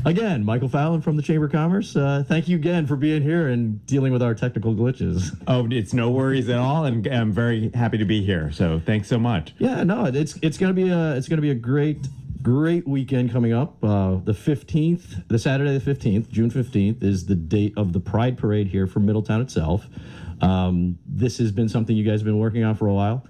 Again, Michael Fallon from the Chamber of Commerce. Thank you again for being here and dealing with our technical glitches. Oh, it's no worries at all, and I'm very happy to be here. So thanks so much. Yeah, no, it's gonna be a great weekend coming up. The 15th, the Saturday the 15th, June 15th, is the date of the Pride Parade here for Middletown itself. This has been something you guys have been working on for a while.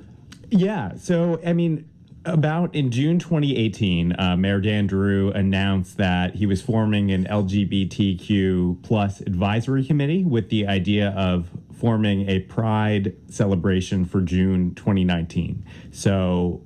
Yeah. So I mean, about in June 2018, Mayor Dan Drew announced that he was forming an LGBTQ plus advisory committee with the idea of forming a Pride celebration for June 2019. So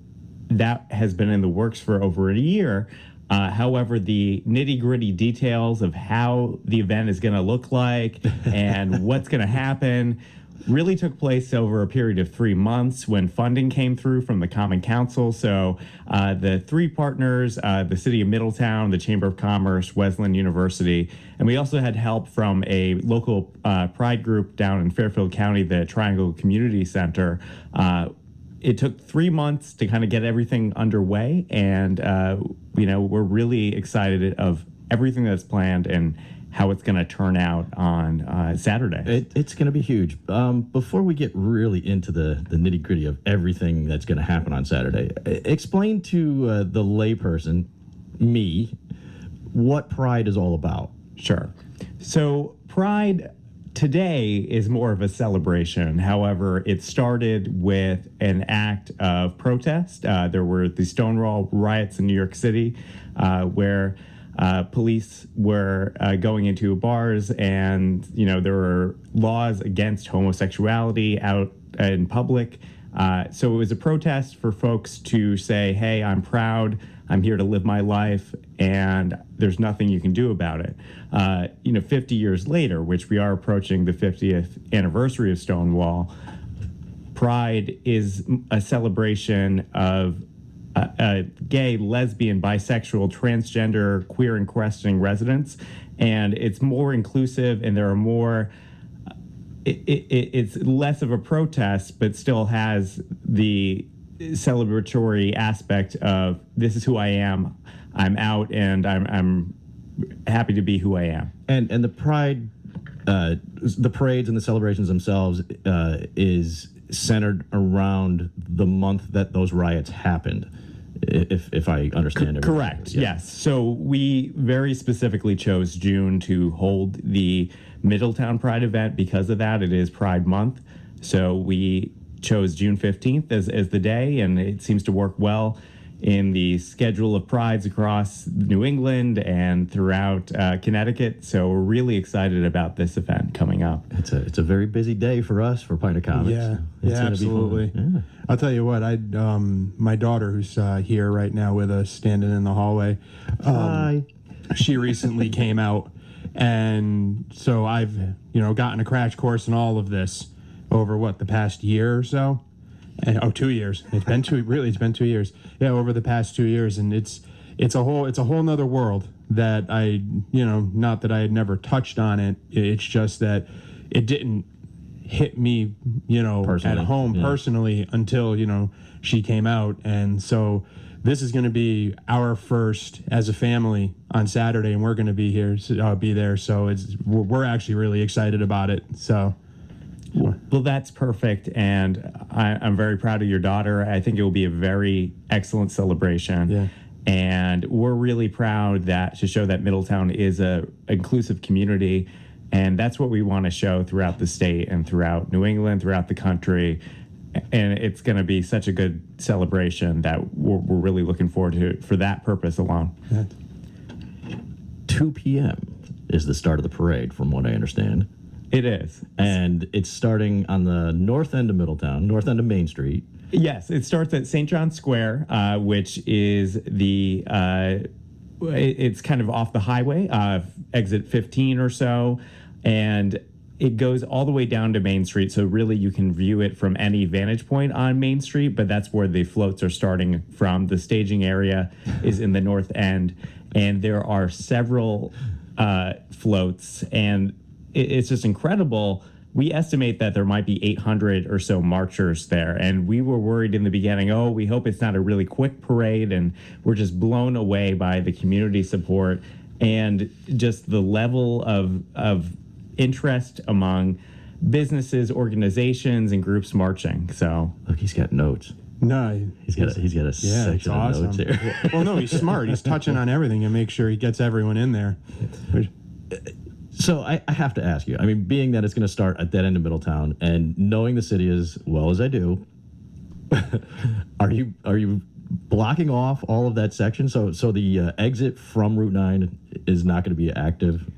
that has been in the works for over a year. However, the nitty-gritty details of how the event is going to look like and what's going to happen really took place over a period of 3 months when funding came through from the Common Council. So the three partners, the City of Middletown, the Chamber of Commerce, Wesleyan University, and we also had help from a local Pride group down in Fairfield County, the Triangle Community Center. It took 3 months to kind of get everything underway, and we're really excited of everything that's planned and how it's going to turn out on Saturday. It's going to be huge. Before we get really into the nitty-gritty of everything that's going to happen on Saturday, explain to the layperson, me, what Pride is all about. Sure. So Pride today is more of a celebration. However, it started with an act of protest. There were the Stonewall riots in New York City where police were going into bars, and there were laws against homosexuality out in public. So it was a protest for folks to say, hey, I'm proud, I'm here to live my life, and there's nothing you can do about it. 50 years later, which we are approaching the 50th anniversary of Stonewall, Pride is a celebration of gay, lesbian, bisexual, transgender, queer, and questioning residents, and it's more inclusive, and there are more. It's less of a protest, but still has the celebratory aspect of this is who I am. I'm out, and I'm happy to be who I am. And the Pride, the parades and the celebrations themselves is centered around the month that those riots happened, if I understand it. Correct, yeah. Yes. So we very specifically chose June to hold the Middletown Pride event because of that. It is Pride Month. So we chose June 15th as the day, and it seems to work well in the schedule of prides across New England and throughout Connecticut. So we're really excited about this event coming up. It's a very busy day for us for Pint of Comics. Yeah, absolutely. Yeah. I'll tell you what, my daughter, who's here right now with us, standing in the hallway, Hi. She recently came out, and so I've gotten a crash course in all of this over the past year or so. 2 years. It's been 2 years. Yeah, over the past 2 years, and it's a whole nother world that not that I had never touched on it. It's just that it didn't hit me, personally, at home personally until she came out, and so this is going to be our first as a family on Saturday, and we're going to be here, be there. So we're actually really excited about it. So. Well, that's perfect, and I'm very proud of your daughter. I think it will be a very excellent celebration. Yeah. And we're really proud to show that Middletown is a inclusive community, and that's what we want to show throughout the state and throughout New England, throughout the country. And it's going to be such a good celebration that we're really looking forward to it for that purpose alone. Yeah. 2 p.m. is the start of the parade, from what I understand. It is. And it's starting on the north end of Middletown, north end of Main Street. Yes, it starts at St. John's Square, which is it's kind of off the highway, exit 15 or so, and it goes all the way down to Main Street. So really you can view it from any vantage point on Main Street, but that's where the floats are starting from. The staging area is in the north end, and there are several floats, and it's just incredible. We estimate that there might be 800 or so marchers there, and we were worried in the beginning, we hope it's not a really quick parade, and we're just blown away by the community support. and just the level of interest among businesses, organizations, and groups marching. So Look, he's got notes. No, He's got a yeah, section it's of awesome. notes here. Well, no, he's smart. He's touching on everything and make sure he gets everyone in there. So I have to ask you. I mean, being that it's going to start at that end of Middletown, and knowing the city as well as I do, are you blocking off all of that section? So the exit from Route 9 is not going to be active.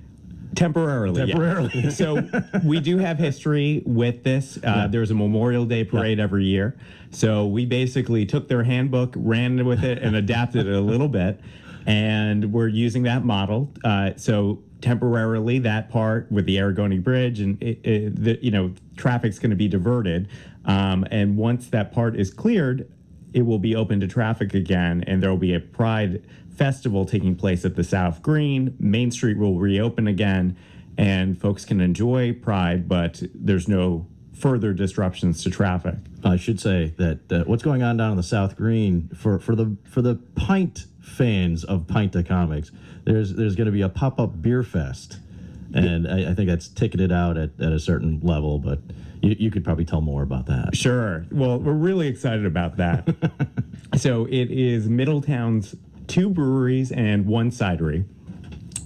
temporarily. Yeah. So we do have history with this. There's a Memorial Day parade every year. So we basically took their handbook, ran with it, and adapted it a little bit. And we're using that model. So temporarily, that part with the Aragoni Bridge and traffic's going to be diverted. And once that part is cleared, it will be open to traffic again, and there will be a Pride Festival taking place at the South Green. Main Street will reopen again, and folks can enjoy Pride, but there's no further disruptions to traffic. I should say that what's going on down on the South Green for the pint fans of Pinta Comics, there's going to be a pop-up beer fest, and I think that's ticketed out at a certain level, but you could probably tell more about that. Sure. Well, we're really excited about that. So it is Middletown's 2 breweries and 1 cidery.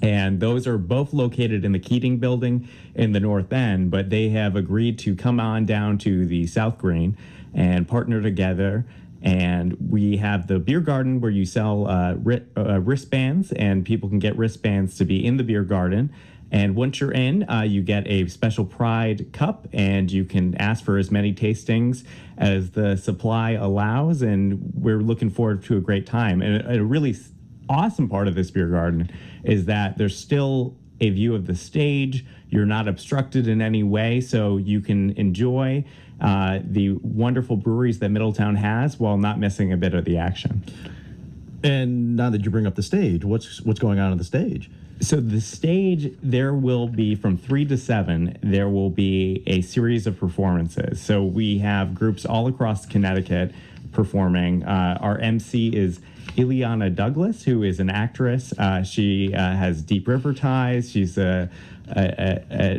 And those are both located in the Keating building in the North End, but they have agreed to come on down to the South Green and partner together. And we have the beer garden where you sell wristbands, and people can get wristbands to be in the beer garden. And once you're in, you get a special Pride cup, and you can ask for as many tastings as the supply allows. And we're looking forward to a great time. And a really awesome part of this beer garden is that there's still a view of the stage. You're not obstructed in any way, so you can enjoy the wonderful breweries that Middletown has while not missing a bit of the action. And now that you bring up the stage, what's going on the stage? So the stage, there will be from 3 to 7, there will be a series of performances. So we have groups all across Connecticut performing. Our MC is Ileana Douglas, who is an actress. She has Deep River ties. She's an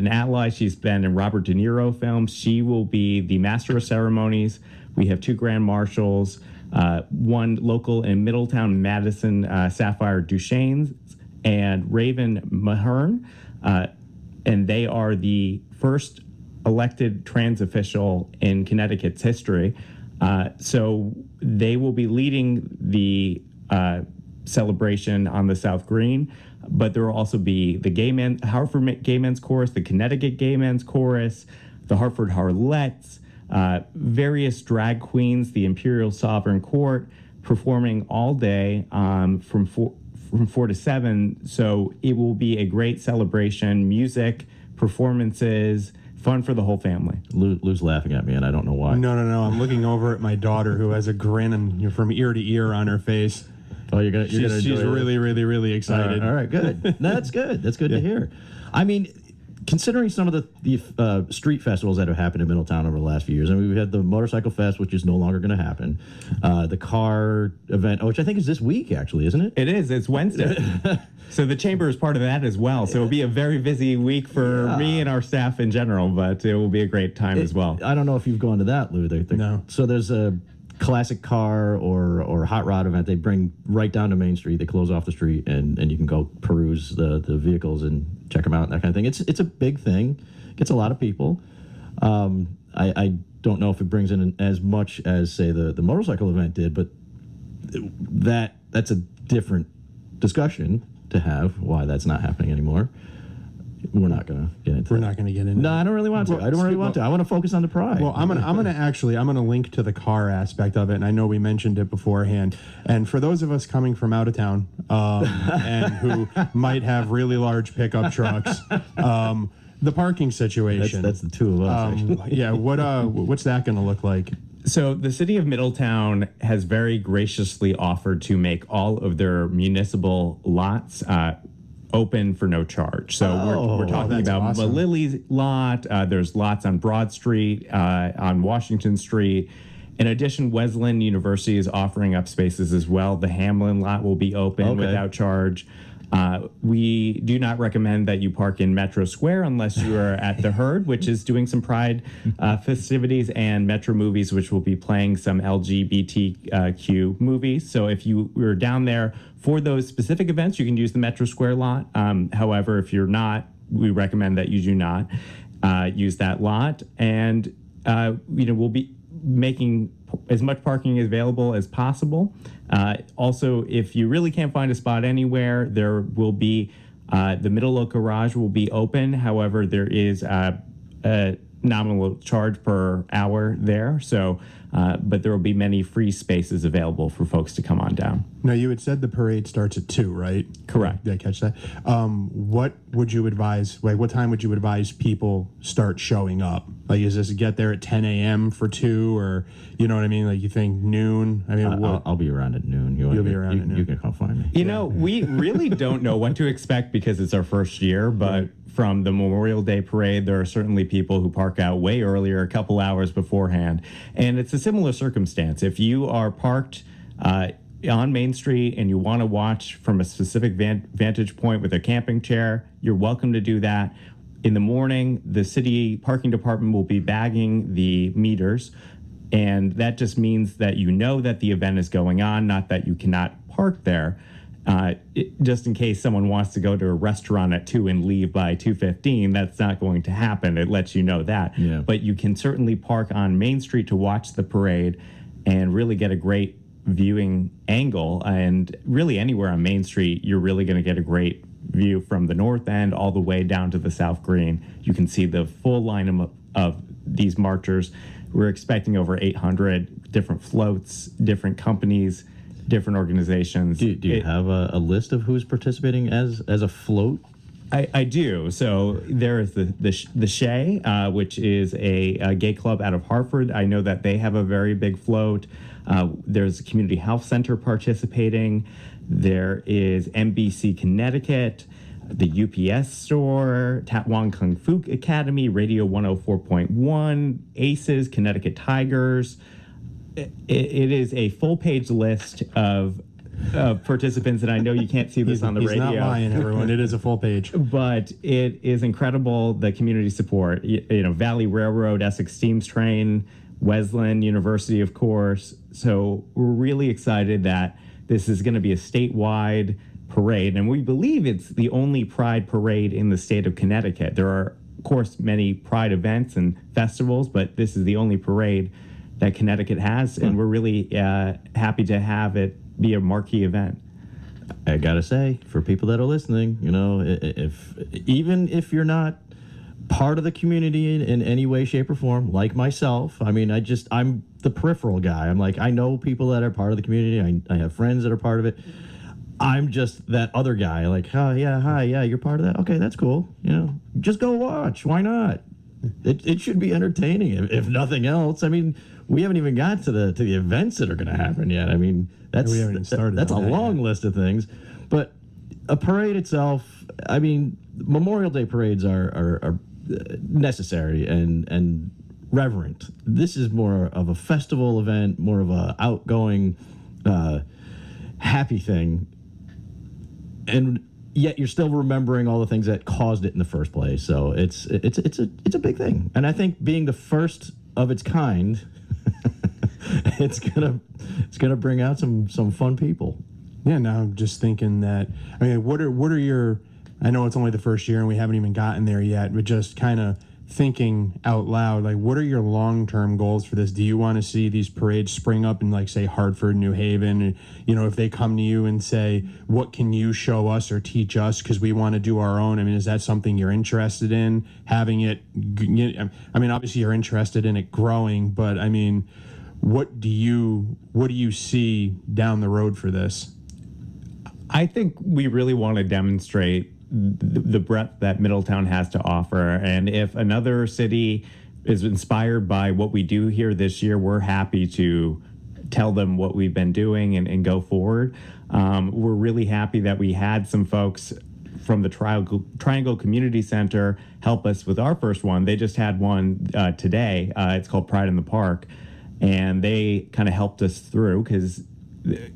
ally. She's been in Robert De Niro films. She will be the master of ceremonies. We have 2 grand marshals, 1 local in Middletown, Madison, Sapphire Duchesne's, and Raven Mahern, and they are the first elected trans official in Connecticut's history. So they will be leading the celebration on the South Green, but there will also be the Hartford Gay Men's Chorus, the Connecticut Gay Men's Chorus, the Hartford Harlettes, various drag queens, the Imperial Sovereign Court, performing all day from 4 to 7. So it will be a great celebration, music, performances, fun for the whole family. Lou's laughing at me, and I don't know why. No. I'm looking over at my daughter, who has a grin and from ear to ear on her face. Oh, you're gonna She's really, really, really excited. All right, good. That's good. That's good to hear. I mean, considering some of the street festivals that have happened in Middletown over the last few years, I mean, we've had the Motorcycle Fest, which is no longer going to happen. The car event, which I think is this week, actually, isn't it? It is. It's Wednesday. So the chamber is part of that as well. So it'll be a very busy week for me and our staff in general, but it will be a great time as well. I don't know if you've gone to that, Lou. No. So there's a classic car or hot rod event. They bring right down to Main Street. They close off the street, and you can go peruse the vehicles and check them out and that kind of thing. It's a big thing. Gets a lot of people. I don't know if it brings in as much as, say, the motorcycle event did, but that's a different discussion to have, why that's not happening anymore. We're not going to get into We're that. not going to get into No, I don't really want to. I don't really want to. I want to focus on the Pride. Well, I'm gonna link to the car aspect of it, and I know we mentioned it beforehand. And for those of us coming from out of town and who might have really large pickup trucks, the parking situation. That's the 2 of us. Actually. Yeah. What's that going to look like? So the city of Middletown has very graciously offered to make all of their municipal lots open for no charge. So we're talking about awesome. Malili's lot. There's lots on Broad Street, on Washington Street. In addition, Wesleyan University is offering up spaces as well. The Hamlin lot will be open without charge. We do not recommend that you park in Metro Square unless you are at the Herd, which is doing some Pride festivities, and Metro Movies, which will be playing some LGBTQ movies. So if you were down there for those specific events, you can use the Metro Square lot. However, if you're not, we recommend that you do not use that lot. And we'll be making as much parking available as possible. Also, if you really can't find a spot anywhere, there will be the middle of garage will be open. However, there is a nominal charge per hour there. So, but there will be many free spaces available for folks to come on down. Now, you had said the parade starts at 2, right? Correct. Did I catch that? What would you advise, like, what time would you advise people start showing up? Like, is this get there at 10 a.m. for 2, or, you know what I mean? Like, you think noon? I mean, I'll be around at noon. You'll be around at noon. You can come find me. You know, we really don't know what to expect because it's our first year, but from the Memorial Day parade, there are certainly people who park out way earlier, a couple hours beforehand. And it's a similar circumstance. If you are parked on Main Street and you want to watch from a specific vantage point with a camping chair, you're welcome to do that. In the morning, the city parking department will be bagging the meters. And that just means that you know that the event is going on, not that you cannot park there. Just in case someone wants to go to a restaurant at 2 and leave by 2:15, that's not going to happen. It lets you know that. Yeah. But you can certainly park on Main Street to watch the parade and really get a great viewing angle. And really anywhere on Main Street, you're really going to get a great view from the north end all the way down to the South Green. You can see the full line of these marchers. We're expecting over 800 different floats, different companies, different organizations. Do you have a list of who's participating as a float? I do. So there is the Shea, which is a gay club out of Hartford. I know that they have a very big float. There's a community health center participating. There is NBC Connecticut, the UPS store, Tatwan Kung Fu Academy, Radio 104.1, ACES, Connecticut Tigers. It is a full-page list of participants, and I know you can't see this on the radio. He's not lying, everyone. It is a full page. But it is incredible, the community support. Valley Railroad, Essex Steam Train, Wesleyan University, of course. So we're really excited that this is going to be a statewide parade, and we believe it's the only Pride parade in the state of Connecticut. There are, of course, many Pride events and festivals, but this is the only parade that Connecticut has, and we're really happy to have it be a marquee event. I gotta say, for people that are listening, if you're not part of the community in any way, shape, or form, like myself, I mean, I'm the peripheral guy. I'm like, I know people that are part of the community. I have friends that are part of it. I'm just that other guy. Like, oh yeah, hi, yeah, you're part of that. Okay, that's cool. Just go watch. Why not? It should be entertaining, if nothing else. I mean, we haven't even got to the events that are going to happen yet. I mean, that's a long list of things. But a parade itself, I mean, Memorial Day parades are necessary and reverent. This is more of a festival event, more of a outgoing, happy thing. And yet you're still remembering all the things that caused it in the first place. So it's a big thing. And I think being the first of its kind, it's gonna bring out some fun people. Yeah, now I'm just thinking that, I mean, what are your, I know it's only the first year and we haven't even gotten there yet, but just kind of thinking out loud, like, what are your long-term goals for this? Do you want to see these parades spring up in, like, say, Hartford, New Haven? And, if they come to you and say, what can you show us or teach us because we want to do our own? I mean, is that something you're interested in, having it? I mean, obviously you're interested in it growing, but, I mean, what do you see down the road for this? I think we really want to demonstrate the breadth that Middletown has to offer. And if another city is inspired by what we do here this year, we're happy to tell them what we've been doing and go forward. We're really happy that we had some folks from the Triangle Community Center help us with our first one. They just had one today. It's called Pride in the Park. And they kind of helped us through because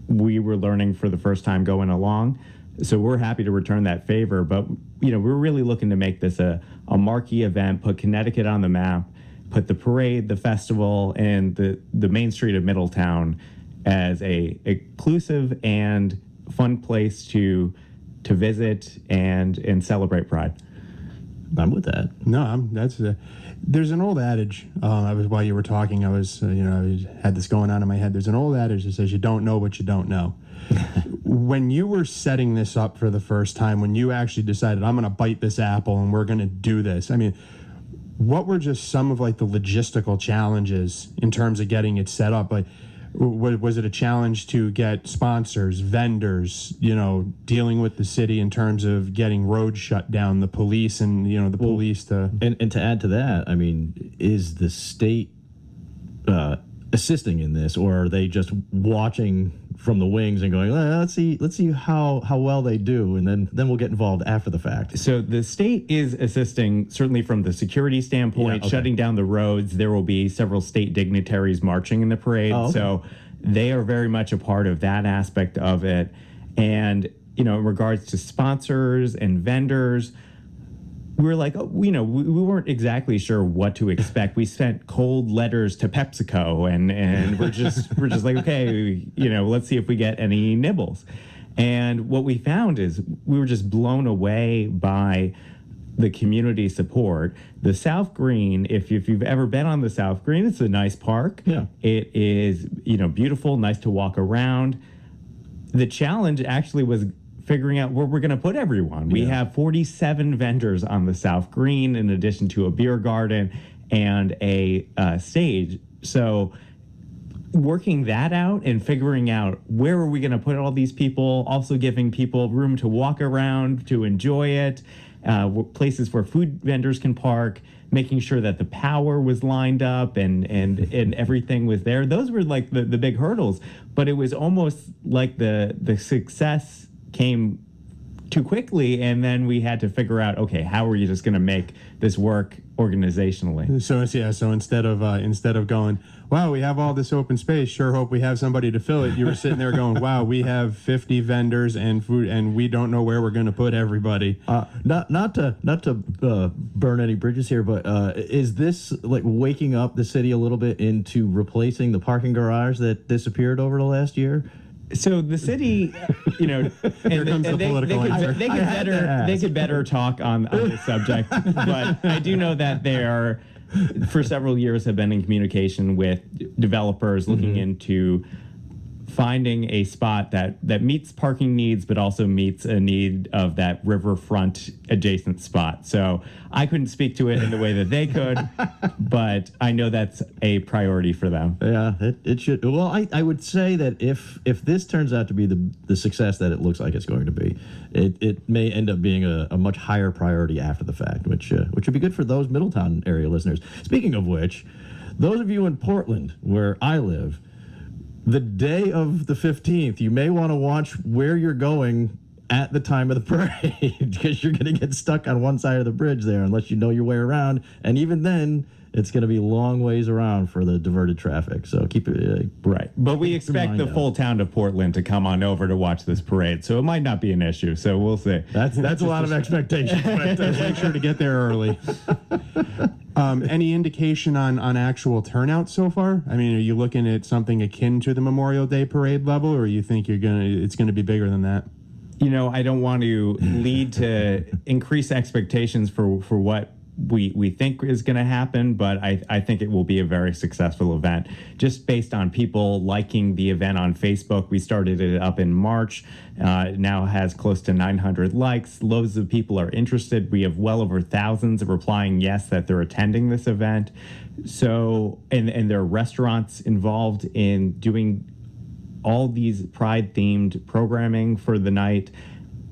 we were learning for the first time going along. So we're happy to return that favor. But, we're really looking to make this a marquee event, put Connecticut on the map, put the parade, the festival, and the main street of Middletown as a inclusive and fun place to visit and celebrate Pride. I'm with that. No, there's an old adage. While you were talking, I had this going on in my head. There's an old adage that says you don't know what you don't know. When you were setting this up for the first time, when you actually decided, I'm going to bite this apple and we're going to do this, I mean, what were just some of like the logistical challenges in terms of getting it set up? Like, was it a challenge to get sponsors, vendors, dealing with the city in terms of getting roads shut down, the police and, police to... And to add to that, I mean, is the state assisting in this, or are they just watching from the wings and going, let's see how well they do, and then we'll get involved after the fact? So the state is assisting, certainly from the security standpoint, shutting down the roads. There will be several state dignitaries marching in the parade. Oh, okay. So they are very much a part of that aspect of it. And, in regards to sponsors and vendors, we were like, we weren't exactly sure what to expect. We sent cold letters to PepsiCo, and we're just like, okay, let's see if we get any nibbles. And what we found is we were just blown away by the community support. The South Green, if you've ever been on the South Green, it's a nice park. Yeah. It is, beautiful, nice to walk around. The challenge actually was figuring out where we're going to put everyone. We have 47 vendors on the South Green, in addition to a beer garden and a stage. So working that out and figuring out where are we going to put all these people, also giving people room to walk around, to enjoy it, places where food vendors can park, making sure that the power was lined up and everything was there. Those were like the big hurdles, but it was almost like the success came too quickly, and then we had to figure out, okay, how are you just going to make this work organizationally? So instead of going, wow, we have all this open space, sure hope we have somebody to fill it, you were sitting there going, wow, we have 50 vendors and food, and we don't know where we're going to put everybody. Not to burn any bridges here, but is this like waking up the city a little bit into replacing the parking garage that disappeared over the last year? So the city, and they could better talk on this subject, but I do know that they are, for several years, have been in communication with developers looking into finding a spot that meets parking needs, but also meets a need of that riverfront adjacent spot. So I couldn't speak to it in the way that they could, but I know that's a priority for them. Yeah, it should. Well, I would say that if this turns out to be the success that it looks like it's going to be, it may end up being a much higher priority after the fact, which would be good for those Middletown area listeners. Speaking of which, those of you in Portland, where I live, the day of the 15th, you may want to watch where you're going at the time of the parade, because you're going to get stuck on one side of the bridge there unless you know your way around. And even then, it's going to be long ways around for the diverted traffic. So keep it right. But we expect the full town of Portland to come on over to watch this parade, so it might not be an issue. So we'll see. That's a lot of expectation. But make sure to get there early. Any indication on actual turnout so far? I mean, are you looking at something akin to the Memorial Day parade level, or you think it's gonna be bigger than that? I don't want to lead to increase expectations for what we think is going to happen, but I think it will be a very successful event, just based on people liking the event on Facebook. We started it up in March. It now has close to 900 likes. Loads of people are interested. We have well over thousands of replying yes that they're attending this event. So, and there are restaurants involved in doing all these Pride-themed programming for the night.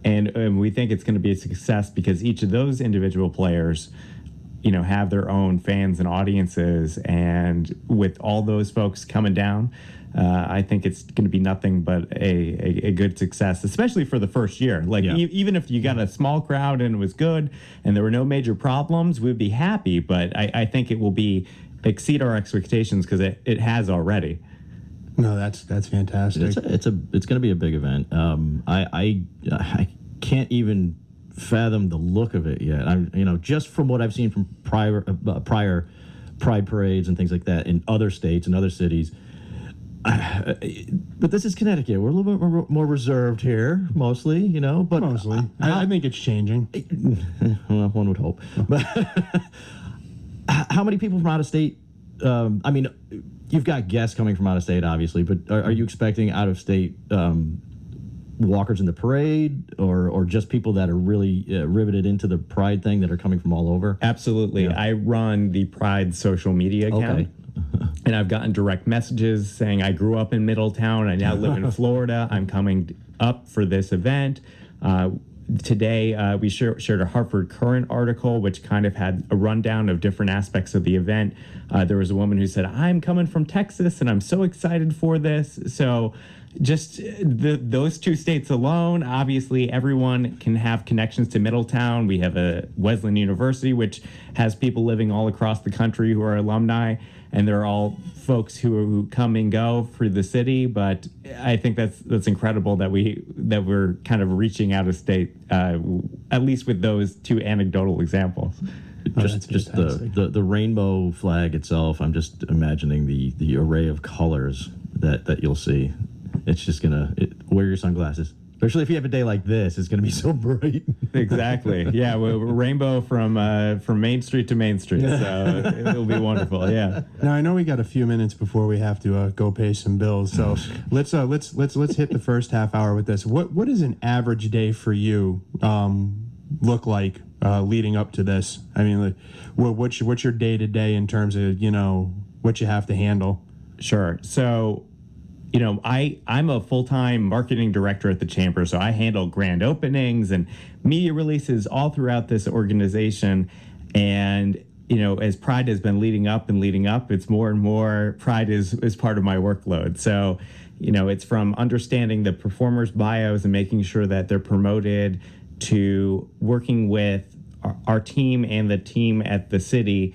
And we think it's going to be a success because each of those individual players, have their own fans and audiences. And with all those folks coming down, I think it's going to be nothing but a good success, especially for the first year. Even if you got a small crowd and it was good and there were no major problems, we'd be happy. But I think it will exceed our expectations because it has already. No, that's fantastic. It's going to be a big event. I can't even fathom the look of it yet. Just from what I've seen from prior Pride parades and things like that in other states and other cities. But this is Connecticut. We're a little bit more reserved here, mostly, But Mostly, I think it's changing. Well, one would hope. But how many people from out of state? You've got guests coming from out of state, obviously, but are you expecting out of state walkers in the parade, or just people that are really riveted into the Pride thing that are coming from all over? Absolutely. Yeah. I run the Pride social media account. Okay. And I've gotten direct messages saying I grew up in Middletown. I now live in Florida. I'm coming up for this event. Today, we shared a Hartford Current article, which kind of had a rundown of different aspects of the event. There was a woman who said, I'm coming from Texas, and I'm so excited for this. So just those two states alone, obviously everyone can have connections to Middletown. We have a Wesleyan University, which has people living all across the country who are alumni, and they're all folks who come and go through the city. But I think that's incredible that we're kind of reaching out of state, at least with those two anecdotal examples. Just the rainbow flag itself. I'm just imagining the array of colors that you'll see. It's just wear your sunglasses. Especially if you have a day like this, it's going to be so bright. Exactly. Yeah, we're rainbow from Main Street to Main Street, so it'll be wonderful. Yeah. Now I know we got a few minutes before we have to go pay some bills, so let's hit the first half hour with this. What does an average day for you look like leading up to this? I mean, what's your day to day in terms of what you have to handle? Sure. So, I'm a full-time marketing director at the Chamber, so I handle grand openings and media releases all throughout this organization. And, as Pride has been leading up, it's more and more Pride is part of my workload. So, it's from understanding the performers' bios and making sure that they're promoted to working with our team and the team at the city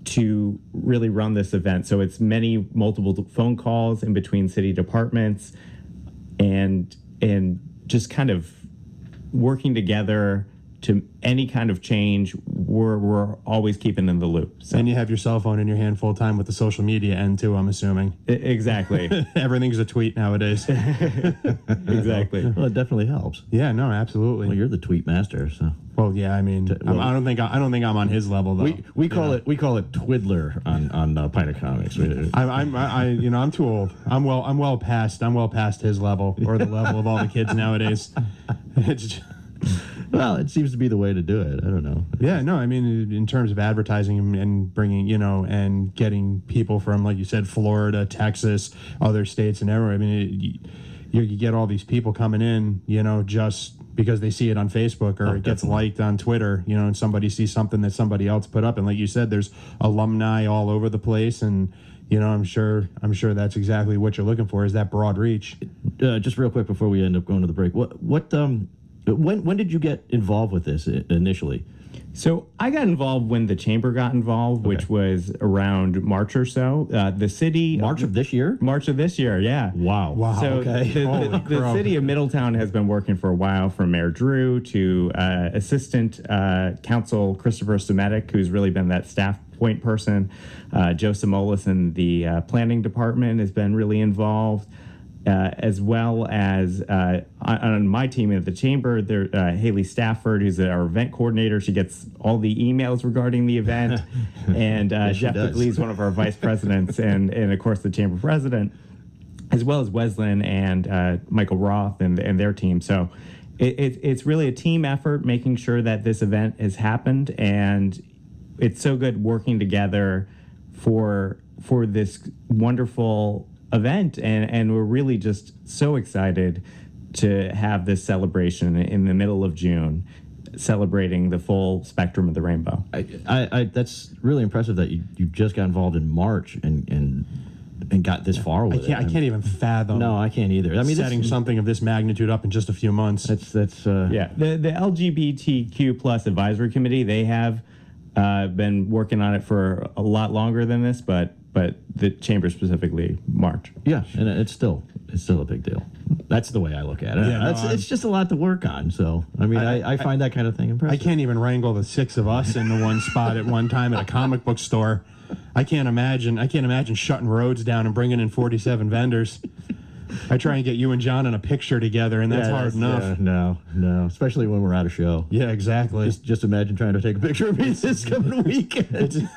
to really run this event. So it's multiple phone calls in between city departments and just kind of working together to any kind of change. We're always keeping in the loop. So. And you have your cell phone in your hand full time with the social media end too, I'm assuming. Exactly. Everything's a tweet nowadays. Exactly. Well, it definitely helps. Yeah, no, absolutely. Well, you're the tweet master, so. Well, yeah, I mean, I don't think I'm on his level though. We call it Twiddler on Pint of Comics. I'm too old. I'm well past his level or the level of all the kids nowadays. Well, it seems to be the way to do it. I don't know. Yeah, no, I mean, in terms of advertising and bringing, and getting people from, like you said, Florida, Texas, other states, and everywhere. I mean, you get all these people coming in, just because they see it on Facebook or it gets liked on Twitter, and somebody sees something that somebody else put up. And like you said, there's alumni all over the place. And, I'm sure that's exactly what you're looking for, is that broad reach. Just real quick before we end up going to the break, when did you get involved with this initially? So I got involved when the Chamber got involved, which was around March or so. The city... March of this year? March of this year, yeah. Wow. So okay. The city of Middletown has been working for a while, from Mayor Drew to Assistant Council Christopher Semetic, who's really been that staff point person. Joe Simolis in the planning department has been really involved. As well as on my team at the Chamber, there Haley Stafford, who's our event coordinator. She gets all the emails regarding the event. And Jeff Lee is one of our vice presidents and, of course, the Chamber president, as well as Wesleyan and Michael Roth and their team. So it's really a team effort, making sure that this event has happened. And it's so good working together for this wonderful event, and we're really just so excited to have this celebration in the middle of June, celebrating the full spectrum of the rainbow. That's really impressive that you just got involved in March and got this far with it. I can't even fathom. No, I can't either. I mean, setting something of this magnitude up in just a few months. That's yeah. The LGBTQ plus advisory committee, they have been working on it for a lot longer than this, but but the chamber specifically March. Yeah, and it's still a big deal. That's the way I look at it. Yeah, no, it's just a lot to work on. So I mean, I find that kind of thing I impressive. can't even wrangle the 6 of us into one spot at one time at a comic book store. I can't imagine shutting roads down and bringing in 47 vendors. I try and get you and John in a picture together, and that's hard enough. Yeah, no, especially when we're at a show. Yeah, exactly. Just imagine trying to take a picture of me this coming weekend.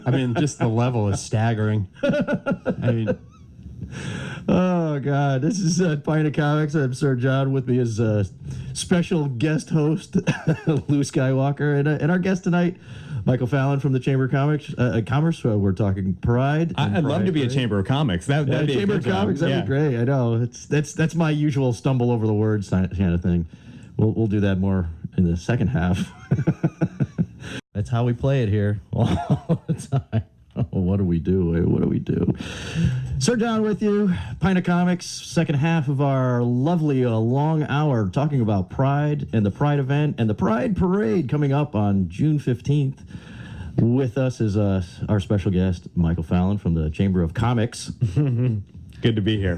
I mean, just the level is staggering. I mean, Oh God, this is Pint of Comics. I'm Sir John. With me is special guest host Lou Skywalker, and our guest tonight, Michael Fallon from the Chamber of Commerce. We're talking Pride. I'd love to be a Chamber of Comics. That'd be Chamber a of good Comics. job. That'd be great. I know. That's my usual stumble over the words kind of thing. We'll do that more in the second half. That's how we play it here all the time. Oh, what do we do? What do we do? Sir John with you, Pint of Comics, second half of our lovely long hour talking about Pride and the Pride event and the Pride Parade coming up on June 15th. With us is our special guest, Michael Fallon from the Chamber of Comics. Good to be here.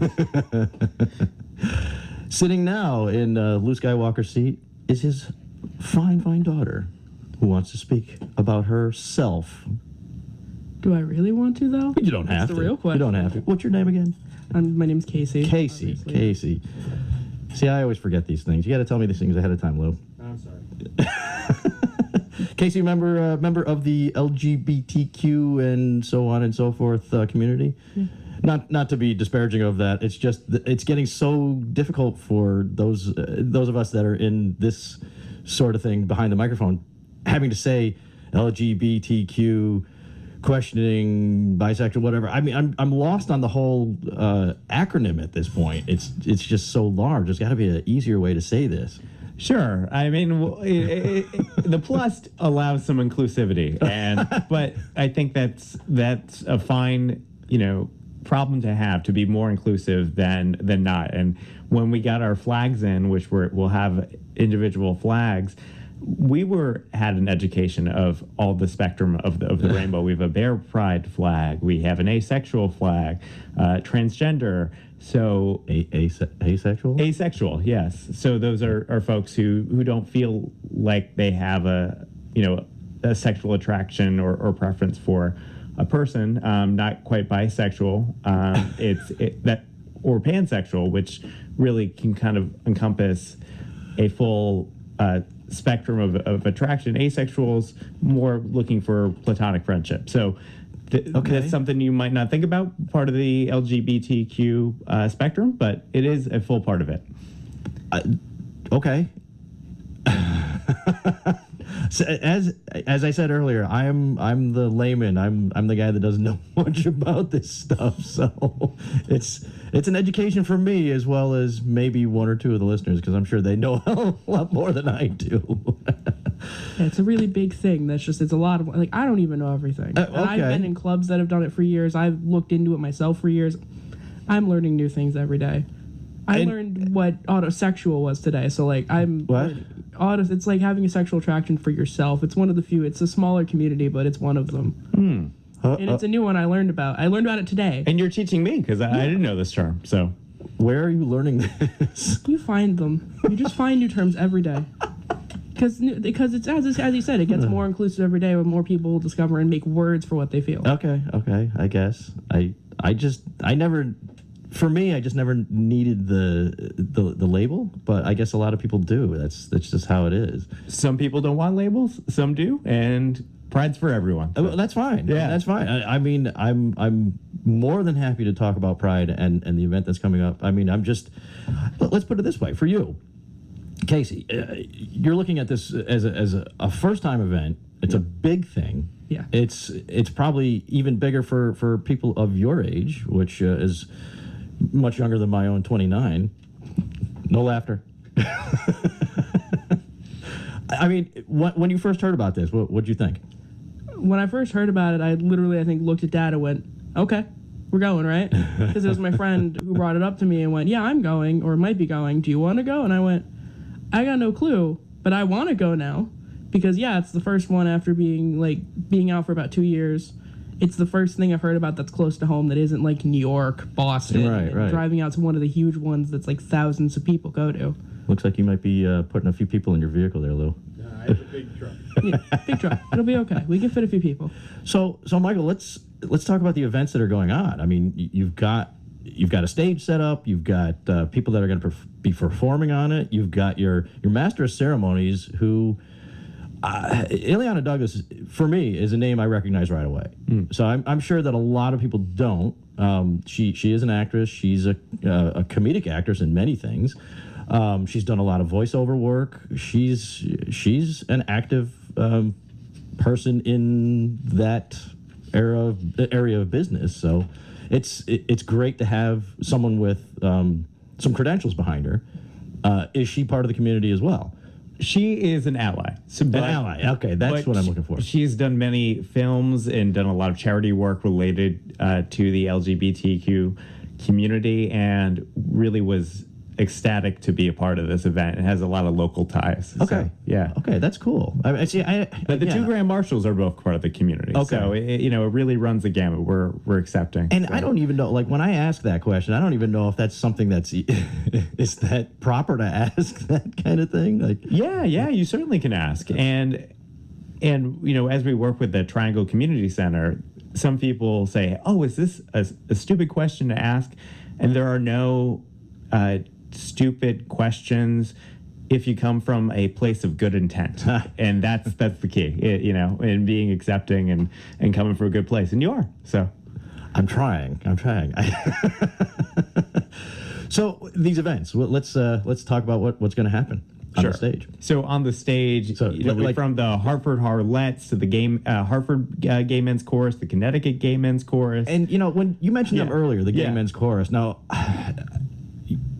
Sitting now in Lou Skywalker's seat is his fine daughter who wants to speak about herself. Do I really want to, though? You don't have That's to. the real question. You don't have to. What's your name again? My name's Casey. Casey. obviously. Casey. See, I always forget these things. You got to tell me these things ahead of time, Lou. I'm sorry. Casey, member of the LGBTQ and so on and so forth community. Yeah. Not to be disparaging of that. It's just it's getting so difficult for those of us that are in this sort of thing behind the microphone, having to say LGBTQ, questioning, bisexual, whatever. I mean, I'm lost on the whole acronym at this point. It's just so large. There's got to be an easier way to say this. Sure. I mean, the plus allows some inclusivity, but I think that's a fine, problem to have, to be more inclusive than not. And when we got our flags in, which we'll have individual flags, we had an education of all the spectrum of the rainbow. We have a bear pride flag. We have an asexual flag, transgender. So asexual? Asexual, yes. So those are folks who don't feel like they have a sexual attraction or preference for a person. Not quite bisexual. Or pansexual, which really can kind of encompass a full spectrum of attraction. Asexuals more looking for platonic friendship. So that's something you might not think about, part of the LGBTQ spectrum, but it is a full part of it. Okay. So as I said earlier, I'm the layman. I'm the guy that doesn't know much about this stuff. So it's an education for me as well as maybe one or two of the listeners, because I'm sure they know a lot more than I do. Yeah, it's a really big thing. It's a lot of, I don't even know everything. Okay. I've been in clubs that have done it for years. I've looked into it myself for years. I'm learning new things every day. I learned what autosexual was today. So what? It's like having a sexual attraction for yourself. It's one of the few. It's a smaller community, but it's one of them. And it's a new one I learned about. I learned about it today. And you're teaching me, because I didn't know this term. So where are you learning this? You find them. You just find new terms every day. Because it's as you said, it gets more inclusive every day, with more people discover and make words for what they feel. Okay, I guess. I just never needed the label, but I guess a lot of people do. That's just how it is. some people don't want labels, some do, and Pride's for everyone. Well, that's fine. Yeah. That's fine. I mean, I'm more than happy to talk about Pride and the event that's coming up. I mean, let's put it this way. For you, Casey, you're looking at this as a first-time event. It's a big thing. Yeah. It's probably even bigger for people of your age, which is much younger than my own 29. No laughter. I mean, when you first heard about this, what'd you think? When I first heard about it, I think looked at Dad and went, okay, we're going, right? Because it was my friend who brought it up to me and went, yeah, I'm going, or might be going. Do you want to go? And I went, I got no clue, but I want to go now. Because, yeah, it's the first one after being out for about 2 years. it's the first thing I've heard about that's close to home that isn't like New York, Boston, Right, and right. driving out to one of the huge ones that's like thousands of people go to. Looks like you might be putting a few people in your vehicle there, Lou. I have a big truck. Yeah, big truck. It'll be okay. We can fit a few people. So Michael, let's talk about the events that are going on. I mean, you've got a stage set up. You've got people that are going to be performing on it. You've got your master of ceremonies, who Ileana Douglas, for me, is a name I recognize right away. So I'm sure that a lot of people don't. She is an actress. She's a comedic actress in many things. She's done a lot of voiceover work. She's an active person in that area of business. So it's great to have someone with some credentials behind her. Is she part of the community as well? She is an ally. An ally. Okay, that's what I'm looking for. She's done many films and done a lot of charity work related to the LGBTQ community, and really was ecstatic to be a part of this event. It has a lot of local ties. Okay. So, yeah. Okay, that's cool. But the two grand marshals are both part of the community. Okay. So it really runs the gamut. We're accepting. And so. I don't even know, like, when I ask that question, I don't even know if that's something that's is that proper to ask that kind of thing. Like, Yeah, you certainly can ask. And as we work with the Triangle Community Center, some people say, "Oh, is this a stupid question to ask?" And there are no stupid questions if you come from a place of good intent. And that's the key, and being accepting and coming from a good place. And you are. So I'm trying. So these events, let's talk about what's going to happen on the stage. So on the stage, So, like- from the Hartford Harlettes to the Hartford Gay Men's Chorus, the Connecticut Gay Men's Chorus. And when you mentioned them Yeah. earlier, the Gay Yeah. Men's Chorus. Now,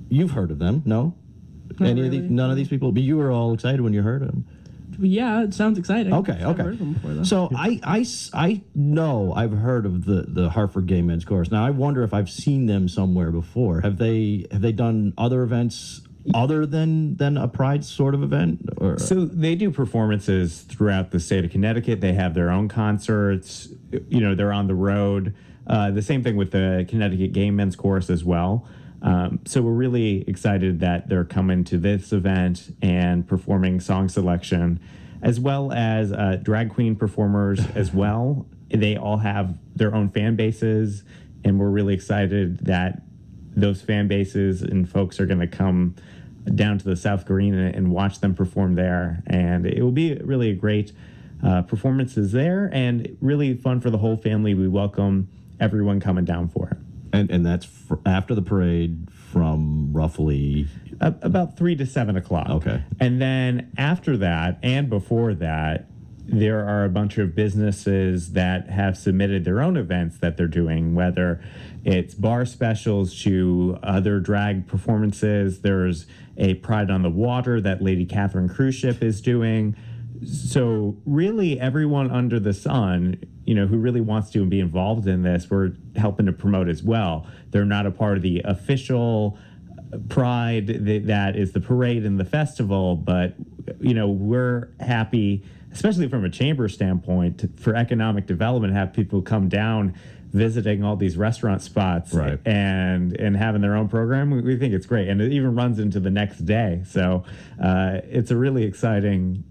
you've heard of them, no? Not Any of really. these? None of these people. But you were all excited when you heard of them. Yeah, it sounds exciting. Okay. I've heard of them before, though. So I know I've heard of the Hartford Gay Men's Chorus. Now I wonder if I've seen them somewhere before. Have they done other events other than a Pride sort of event? Or So they do performances throughout the state of Connecticut. They have their own concerts. They're on the road. The same thing with the Connecticut Gay Men's Chorus as well. So we're really excited that they're coming to this event and performing song selection, as well as drag queen performers as well. They all have their own fan bases, and we're really excited that those fan bases and folks are going to come down to the South Green and watch them perform there. And it will be really a great performances there, and really fun for the whole family. We welcome everyone coming down for it. and that's after the parade from roughly About 3 to 7 o'clock. Okay. And then after that and before that, there are a bunch of businesses that have submitted their own events that they're doing, whether it's bar specials to other drag performances. There's a Pride on the Water that Lady Catherine cruise ship is doing. So really everyone under the sun, who really wants to be involved in this, we're helping to promote as well. They're not a part of the official Pride that is the parade and the festival, but we're happy, especially from a chamber standpoint, for economic development, have people come down visiting all these restaurant spots, Right. and having their own program. We think it's great, and it even runs into the next day. So it's a really exciting.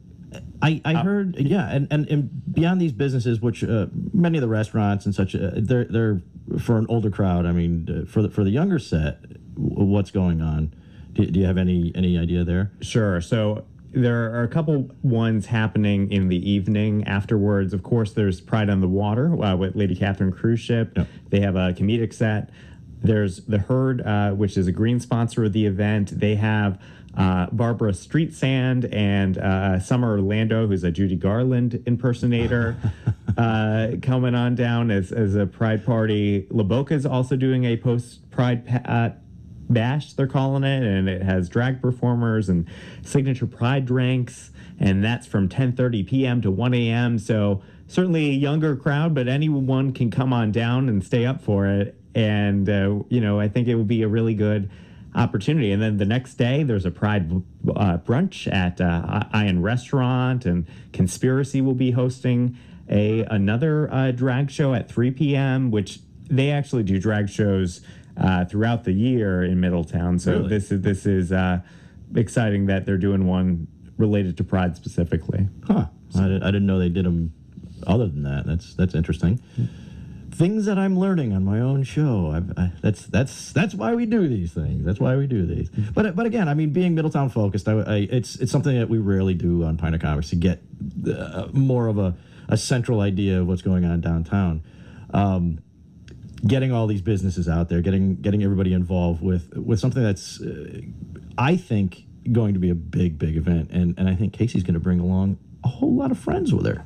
I heard, and beyond these businesses, which many of the restaurants and such, they're for an older crowd. I mean, for the younger set, what's going on? Do you have any idea there? Sure. So there are a couple ones happening in the evening afterwards. Of course, there's Pride on the Water with Lady Catherine cruise ship. Yep. They have a comedic set. There's The Herd, which is a green sponsor of the event. They have Barbara Street Sand and Summer Orlando, who's a Judy Garland impersonator, coming on down as a Pride party. La Boca's also doing a post-Pride bash, they're calling it, and it has drag performers and signature Pride drinks, and that's from 10:30 p.m. to 1 a.m. So certainly a younger crowd, but anyone can come on down and stay up for it. And I think it will be a really good opportunity. And then the next day, there's a Pride brunch at Iron Restaurant, and Conspiracy will be hosting another drag show at 3 p.m., which they actually do drag shows throughout the year in Middletown. So Really? this is exciting that they're doing one related to Pride specifically. Huh. I didn't know they did them other than that. That's interesting. Things that I'm learning on my own show. That's why we do these things. That's why we do these. But again, I mean, being Middletown focused, it's something that we rarely do on Pine of Commerce to get more of a central idea of what's going on downtown. Getting all these businesses out there, getting everybody involved with something that's, I think, going to be a big event, and I think Casey's going to bring along a whole lot of friends with her.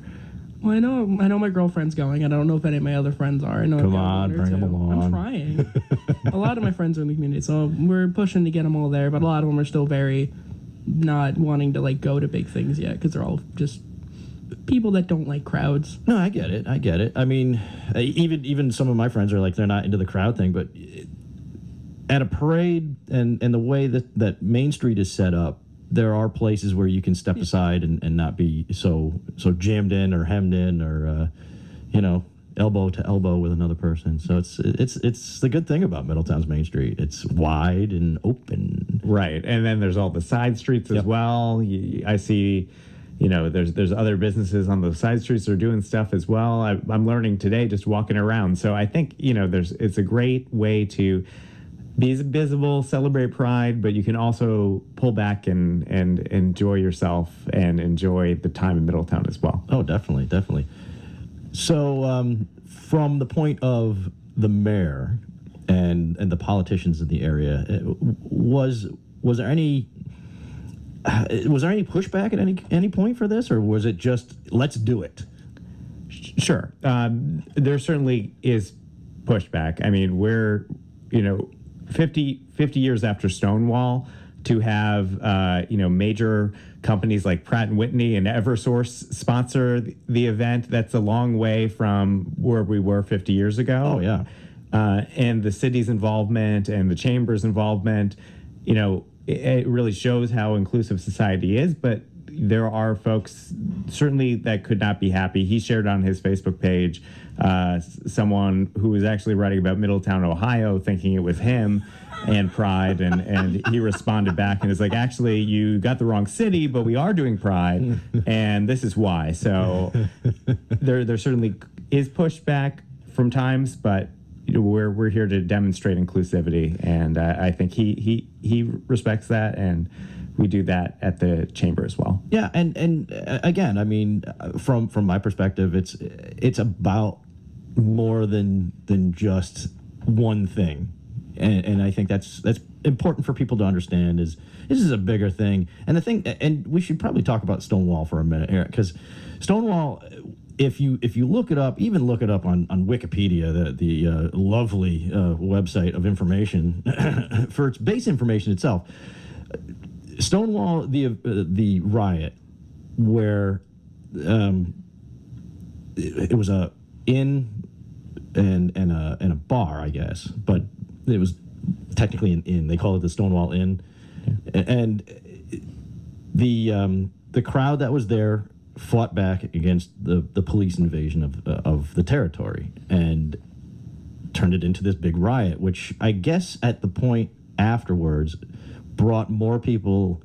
Well, I know my girlfriend's going. I don't know if any of my other friends are. I know Come I've got on, one or bring them two. along. I'm trying. A lot of my friends are in the community, so we're pushing to get them all there. But a lot of them are still very not wanting to like go to big things yet because they're all just people that don't like crowds. No, I get it. I mean, even some of my friends are like they're not into the crowd thing, but at a parade and the way that Main Street is set up, there are places where you can step aside and not be so jammed in or hemmed in or elbow to elbow with another person. So it's the good thing about Middletown's Main Street. It's wide and open. Right, and then there's all the side streets as well. I see, there's other businesses on those side streets that are doing stuff as well. I'm learning today just walking around. So I think it's a great way to be visible, celebrate Pride, but you can also pull back and enjoy yourself and enjoy the time in Middletown as well. Oh, definitely. So from the point of the mayor and the politicians in the area, was there any pushback at any point for this, or was it just let's do it? Sure, there certainly is pushback. I mean, we're 50 years after Stonewall, to have major companies like Pratt & Whitney and Eversource sponsor the event. That's a long way from where we were 50 years ago. Oh, yeah. And the city's involvement and the chamber's involvement, it really shows how inclusive society is. But there are folks certainly that could not be happy. He shared on his Facebook page someone who was actually writing about Middletown, Ohio, thinking it was him and Pride, and he responded back and is like, actually, you got the wrong city, but we are doing Pride, and this is why. So there certainly is pushback from times, but we're here to demonstrate inclusivity, and I think he respects that, and we do that at the chamber as well. Yeah, and again, I mean, from my perspective, it's about more than just one thing, and I think that's important for people to understand. Is this is a bigger thing, and the thing, and we should probably talk about Stonewall for a minute here, because Stonewall, if you look it up, even look it up on Wikipedia, the lovely website of information for its base information itself. Stonewall, the riot, where it was a inn and a bar, I guess, but it was technically an inn. They call it the Stonewall Inn, and the crowd that was there fought back against the police invasion of the territory and turned it into this big riot, which I guess at the point afterwards brought more people,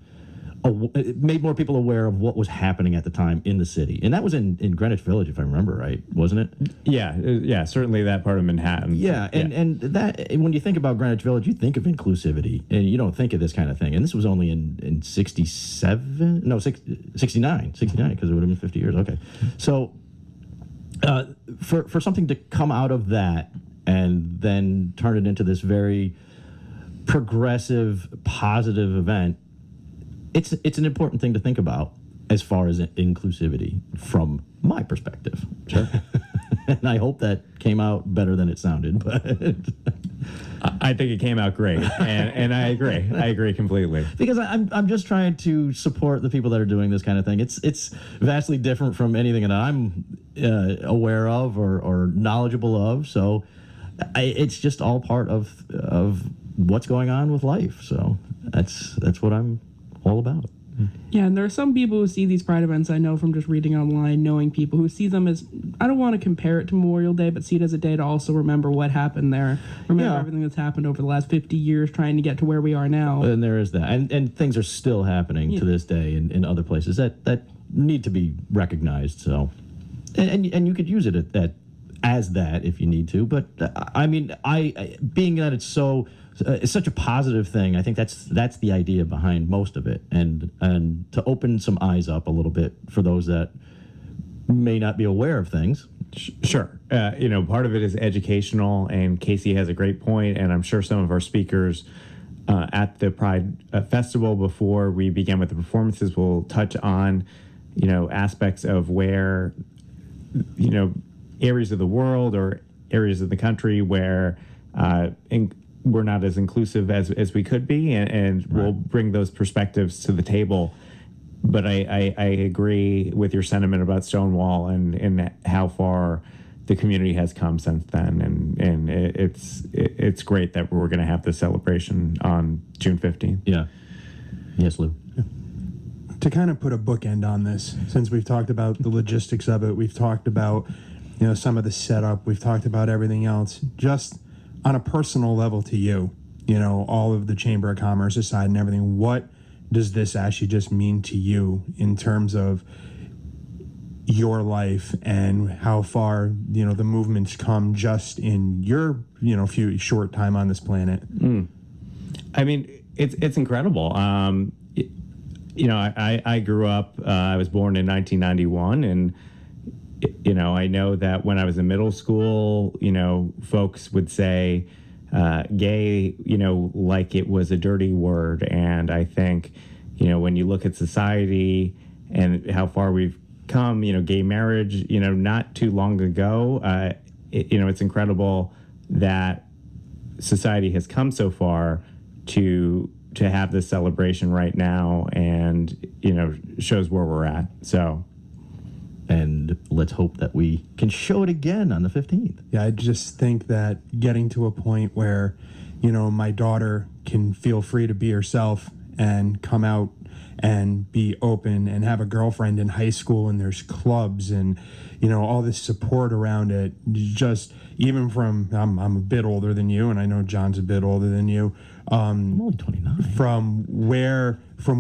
made more people aware of what was happening at the time in the city. And that was in Greenwich Village, if I remember right, wasn't it? Yeah, certainly that part of Manhattan. Yeah, and that, when you think about Greenwich Village, you think of inclusivity, and you don't think of this kind of thing. And this was only in 69, because it would have been 50 years. Okay. So for something to come out of that and then turn it into this very progressive, positive event, it's an important thing to think about as far as inclusivity from my perspective. Sure. And I hope that came out better than it sounded, but I think it came out great, and I agree. I agree completely. Because I'm just trying to support the people that are doing this kind of thing. It's vastly different from anything that I'm aware of or knowledgeable of. So it's just all part of what's going on with life. So that's what I'm all about. Yeah, and there are some people who see these Pride events, I know from just reading online, knowing people who see them as I don't want to compare it to Memorial Day, but see it as a day to also remember what happened there. Remember everything that's happened over the last 50 years trying to get to where we are now. And there is that. And things are still happening to this day in other places that need to be recognized. So, and you could use it as that if you need to. But I mean, being that it's such a positive thing, I think that's the idea behind most of it. And to open some eyes up a little bit for those that may not be aware of things. Sure. Part of it is educational, and Casey has a great point, and I'm sure some of our speakers at the Pride Festival before we began with the performances will touch on, aspects of where, areas of the world or areas of the country where we're not as inclusive as we could be, and we'll bring those perspectives to the table. But I agree with your sentiment about Stonewall and how far the community has come since then, and it's great that we're going to have this celebration on June 15th. Yeah. Yes, Lou. To kind of put a bookend on this, since we've talked about the logistics of it, we've talked about some of the setup, we've talked about everything else, just on a personal level to you, all of the Chamber of Commerce aside and everything, what does this actually just mean to you in terms of your life and how far the movement's come just in your few short time on this planet? I mean, it's incredible. I grew up. I was born in 1991, and I know that when I was in middle school, folks would say gay, like it was a dirty word. And I think, when you look at society and how far we've come, gay marriage, not too long ago, it's incredible that society has come so far to have this celebration right now, and, shows where we're at. So. And let's hope that we can show it again on the 15th. Yeah, I just think that getting to a point where, my daughter can feel free to be herself and come out and be open and have a girlfriend in high school, and there's clubs and, all this support around it. Just even from, I'm a bit older than you, and I know John's a bit older than you. I'm only 29. From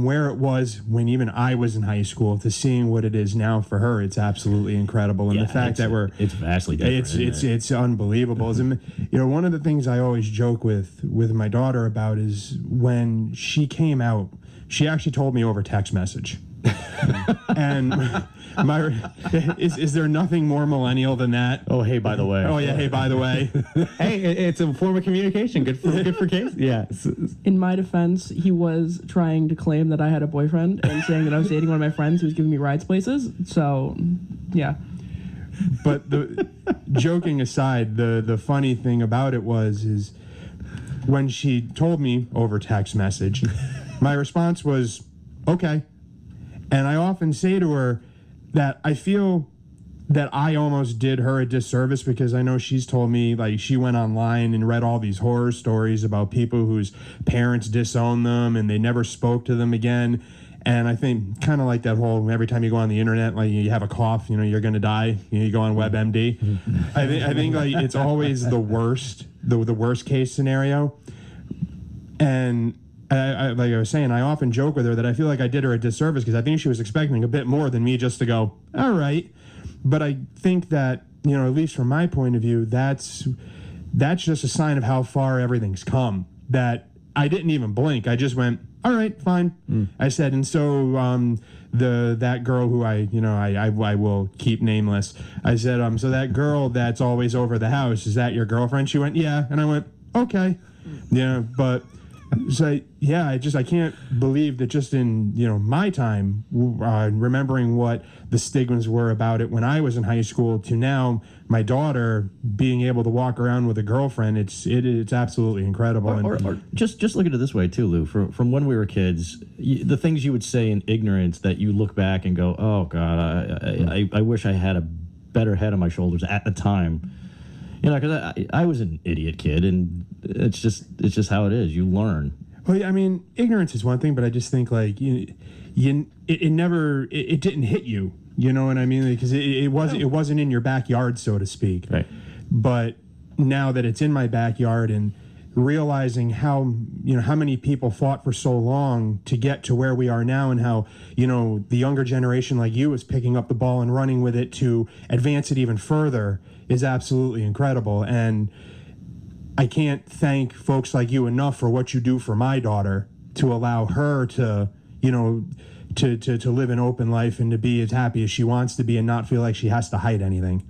where it was when even I was in high school to seeing what it is now for her, it's absolutely incredible. And the fact that it's vastly different. It's unbelievable. One of the things I always joke with my daughter about is when she came out, she actually told me over text message. And is there nothing more millennial than that? Oh, hey, by the way. Oh, yeah, hey, by the way. Hey, it's a form of communication. Good for Case. Yeah. In my defense, he was trying to claim that I had a boyfriend and saying that I was dating one of my friends who was giving me rides places. So, yeah. But joking aside, the funny thing about it is when she told me over text message, my response was, okay. And I often say to her that I feel that I almost did her a disservice, because I know she's told me, like, she went online and read all these horror stories about people whose parents disowned them and they never spoke to them again. And I think kind of like that whole, every time you go on the internet, like you have a cough, you're going to die, you go on WebMD. I think like it's always the worst case scenario. And I like I was saying, I often joke with her that I feel like I did her a disservice, because I think she was expecting a bit more than me just to go, all right. But I think that, at least from my point of view, that's just a sign of how far everything's come. That I didn't even blink. I just went, all right, fine. I said, and so that girl who I will keep nameless. I said, so that girl that's always over the house, is that your girlfriend? She went, yeah. And I went, okay. Yeah, but. So yeah, I can't believe that just in my time, remembering what the stigmas were about it when I was in high school to now, my daughter being able to walk around with a girlfriend, it's absolutely incredible. Or just look at it this way too, Lou. From when we were kids, the things you would say in ignorance that you look back and go, oh God, I wish I had a better head on my shoulders at the time. Because I was an idiot kid, and it's just how it is. You learn. Well, I mean, ignorance is one thing, but I just think like it didn't hit you You know what I mean? Because it wasn't in your backyard, so to speak. Right. But now that it's in my backyard and realizing how many people fought for so long to get to where we are now, and how the younger generation like you is picking up the ball and running with it to advance it even further is absolutely incredible. And I can't thank folks like you enough for what you do for my daughter to allow her to to live an open life and to be as happy as she wants to be and not feel like she has to hide anything.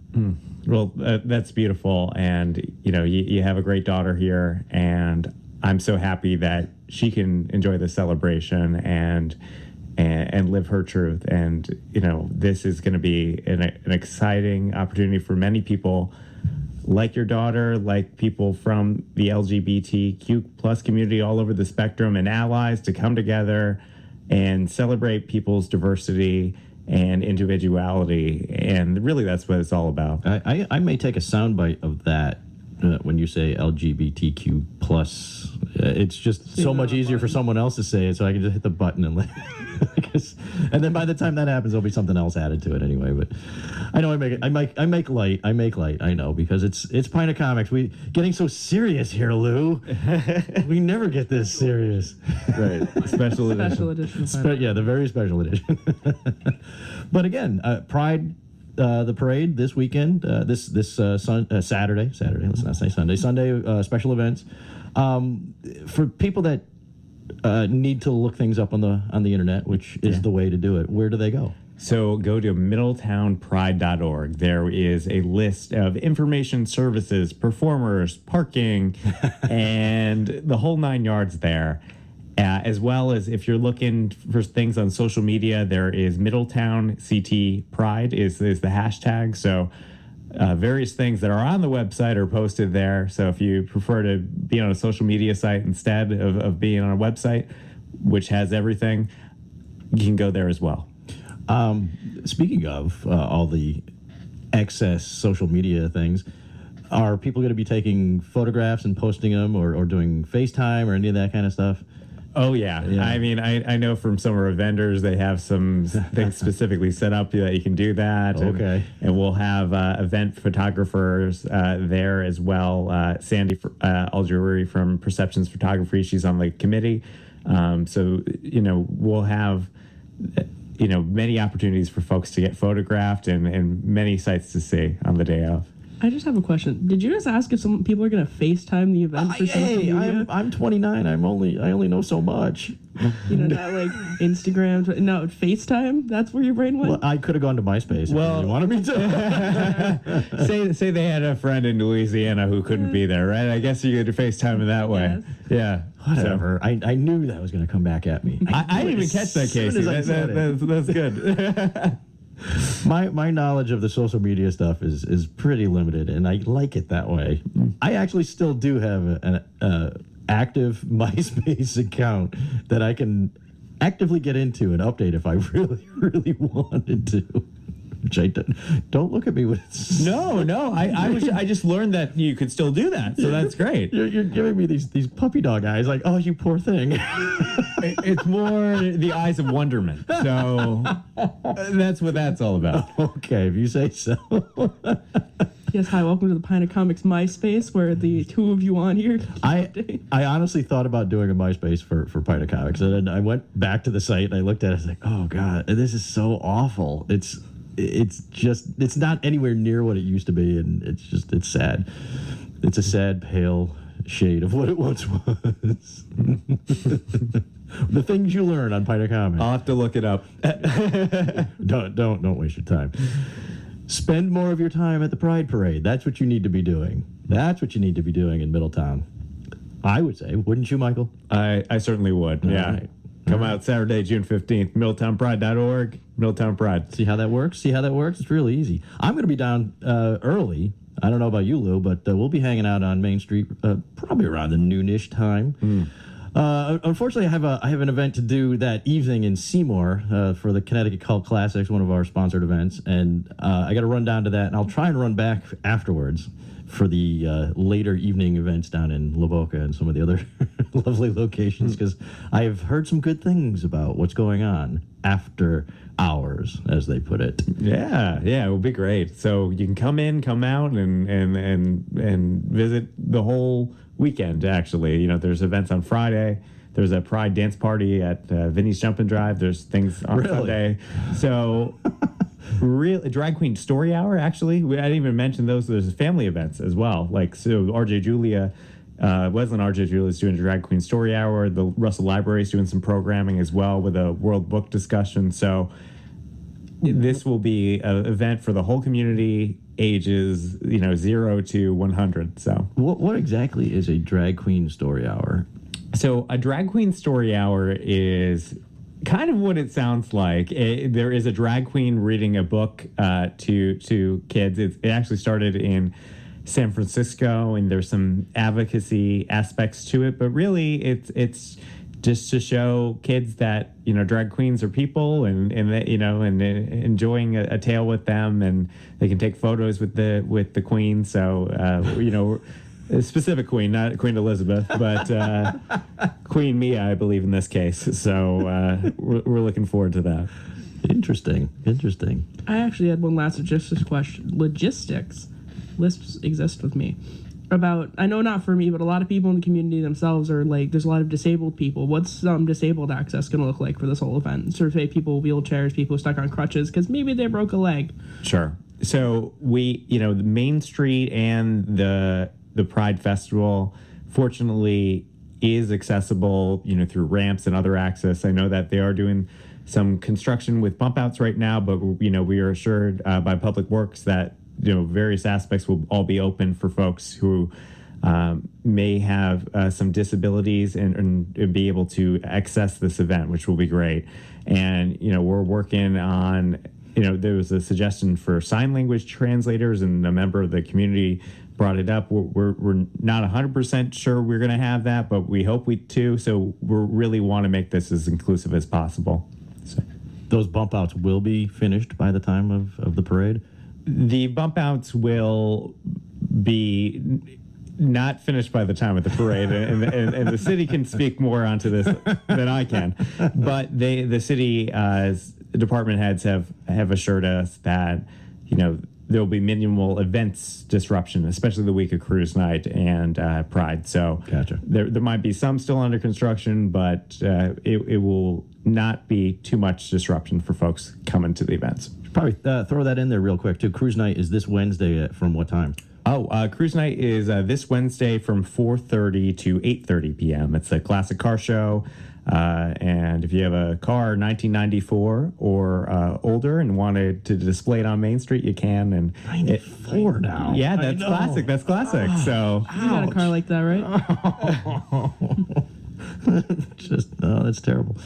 Well, that's beautiful. And, you have a great daughter here, and I'm so happy that she can enjoy the celebration and live her truth. And, this is going to be an exciting opportunity for many people like your daughter, like people from the LGBTQ plus community all over the spectrum, and allies to come together and celebrate people's diversity and individuality. And really, that's what it's all about. I may take a soundbite of that when you say LGBTQ plus. It's just so much easier for someone else to say it, so I can just hit the button and let. And then by the time that happens, there'll be something else added to it anyway. But I know I make light. I know, because it's Pint of Comics. We getting so serious here, Lou. We never get this serious. Right. Special edition. Special edition. Yeah, the very special edition. But again, Pride, the parade this weekend, Saturday. Let's not say Sunday. Sunday special events. For people that need to look things up on the internet, which is the way to do it, where do they go? So go to middletownpride.org. There is a list of information, services, performers, parking, and the whole 9 yards there. As well as if you're looking for things on social media, there is Middletown CT Pride is the hashtag. So various things that are on the website are posted there. So if you prefer to be on a social media site instead of being on a website, which has everything, you can go there as well. Speaking of all the excess social media things, are people going to be taking photographs and posting them, or doing FaceTime or any of that kind of stuff? Oh, yeah. I mean, I know from some of our vendors, they have some things specifically set up that you can do that. Okay. And we'll have event photographers there as well. Sandy Algieri from Perceptions Photography, she's on the committee. So, we'll have, many opportunities for folks to get photographed and many sights to see on the day of. I just have a question. Did you just ask if some people are going to FaceTime the event for social media? I'm 29. I only know so much. Not like Instagram. No, FaceTime? That's where your brain went? Well, I could have gone to MySpace if you wanted me to. say they had a friend in Louisiana who couldn't be there, right? I guess you could FaceTime it that way. Yes. Yeah. Whatever. I knew that was going to come back at me. I didn't even catch that, Casey. That's good. My knowledge of the social media stuff is pretty limited, and I like it that way. I actually still do have an active MySpace account that I can actively get into and update if I really, really wanted to. Which I don't look at me with. No. I just learned that you could still do that, so that's great. You're giving me these puppy dog eyes, like, oh, you poor thing. It's more the eyes of wonderment. So that's what that's all about. Okay, if you say so. Yes, hi, welcome to the Pint of Comics MySpace, where the two of you on here. I honestly thought about doing a MySpace for Pint of Comics, and then I went back to the site and I looked at it. I was like, oh god, this is so awful. It's not anywhere near what it used to be, and it's sad. It's a sad, pale shade of what it once was. The things you learn on Pint of Comics. I'll have to look it up. Don't waste your time. Spend more of your time at the Pride Parade. That's what you need to be doing. That's what you need to be doing in Middletown. I would say, wouldn't you, Michael? I certainly would. All yeah. right. Come out Saturday, June 15th, middletownpride.org, Middletown Pride. See how that works? It's really easy. I'm going to be down early. I don't know about you, Lou, but we'll be hanging out on Main Street probably around the noonish time. Unfortunately, I have an event to do that evening in Seymour for the Connecticut Cult Classics, one of our sponsored events, and I got to run down to that, and I'll try and run back afterwards for the later evening events down in La Boca and some of the other lovely locations, because I've heard some good things about what's going on after hours, as they put it. Yeah, it will be great. So you can come out, and visit the whole weekend. Actually, there's events on Friday. There's a Pride dance party at Vinny's Jump and Drive. There's things on Really? Sunday. So, really, drag queen story hour. Actually, I didn't even mention those. There's family events as well. Like RJ Julia. Wesley and RJ Julia is doing a drag queen story hour. The Russell Library is doing some programming as well with a world book discussion. So this will be an event for the whole community, ages 0 to 100. So What exactly is a drag queen story hour? So a drag queen story hour is kind of what it sounds like. There is a drag queen reading a book to kids. It actually started in San Francisco, and there's some advocacy aspects to it. But really, it's just to show kids that drag queens are people, and enjoying a tale with them, and they can take photos with the queen. So a specific queen, not Queen Elizabeth, but Queen Mia, I believe, in this case. So we're looking forward to that. Interesting. I actually had one last logistics question. Logistics. Lisps exist with me. About, I know not for me, but a lot of people in the community themselves are like, there's a lot of disabled people. What's disabled access going to look like for this whole event? Survey people, wheelchairs, people stuck on crutches, because maybe they broke a leg. Sure. So the Main Street and the Pride Festival, fortunately, is accessible, through ramps and other access. I know that they are doing some construction with bump outs right now, but we are assured by Public Works that various aspects will all be open for folks who may have some disabilities and be able to access this event, which will be great. And we're working on. There was a suggestion for sign language translators, and a member of the community brought it up. We're not 100% sure we're going to have that, but we hope we do. So we really want to make this as inclusive as possible. So Those bump outs will be finished by the time of the parade? the bump outs will be not finished by the time of the parade, and the city can speak more onto this than I can. But the city department heads have assured us that there will be minimal events disruption, especially the week of cruise night and Pride. So Gotcha. there might be some still under construction, but it will not be too much disruption for folks coming to the events. Probably throw that in there real quick too. Cruise night is this Wednesday from what time? Cruise night is this Wednesday from 4:30 to 8:30 p.m. It's a classic car show. And if you have a car 1994 or older and wanted to display it on Main Street, you can. And 94 now. Yeah, that's classic. That's classic. So You got a car like that, right? That's terrible.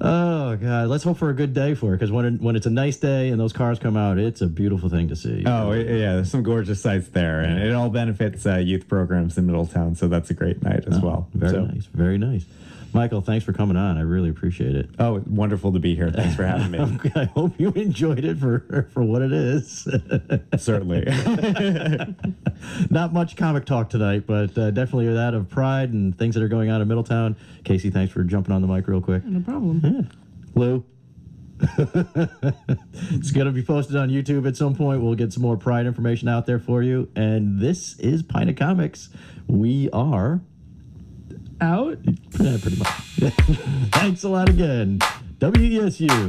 Oh God, let's hope for a good day for it, because when it's a nice day and those cars come out, it's a beautiful thing to see. yeah, there's some gorgeous sights there, and it all benefits youth programs in Middletown. So that's a great night as well. Nice, very nice. Michael, thanks for coming on. I really appreciate it. Oh, wonderful to be here. Thanks for having me. I hope you enjoyed it for what it is. Certainly. Not much comic talk tonight, but definitely that of Pride and things that are going on in Middletown. Casey, thanks for jumping on the mic real quick. No problem. Yeah. Lou. It's going to be posted on YouTube at some point. We'll get some more Pride information out there for you. And this is Pint of Comics. We are... Out? Yeah, pretty much. Thanks a lot again. WESU.